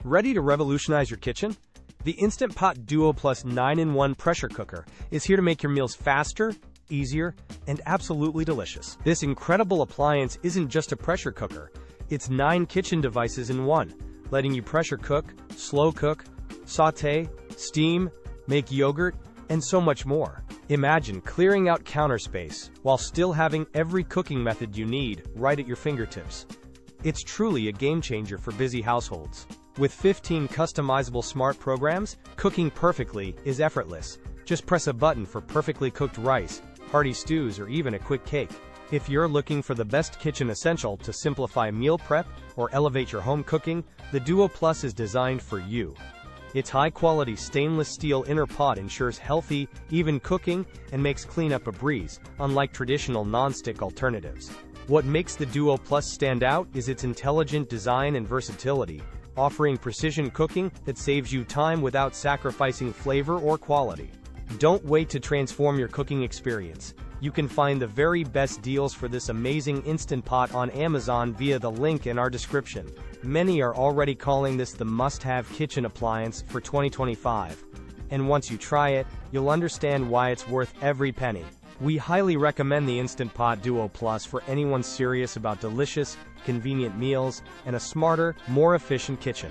Ready to revolutionize your kitchen? The Instant Pot Duo Plus 9-in-1 pressure cooker is here to make your meals faster, easier, and absolutely delicious. This incredible appliance isn't just a pressure cooker, it's 9 kitchen devices in one, letting you pressure cook, slow cook, sauté, steam, make yogurt, and so much more. Imagine clearing out counter space while still having every cooking method you need right at your fingertips. It's truly a game changer for busy households. With 15 customizable smart programs, cooking perfectly is effortless. Just press a button for perfectly cooked rice, hearty stews, or even a quick cake. If you're looking for the best kitchen essential to simplify meal prep or elevate your home cooking, the Duo Plus is designed for you. Its high-quality stainless steel inner pot ensures healthy, even cooking and makes cleanup a breeze, unlike traditional non-stick alternatives. What makes the Duo Plus stand out is its intelligent design and versatility, offering precision cooking that saves you time without sacrificing flavor or quality. Don't wait to transform your cooking experience. You can find the very best deals for this amazing Instant Pot on Amazon via the link in our description. Many are already calling this the must-have kitchen appliance for 2025. And once you try it, you'll understand why it's worth every penny. We highly recommend the Instant Pot Duo Plus for anyone serious about delicious, convenient meals and a smarter, more efficient kitchen.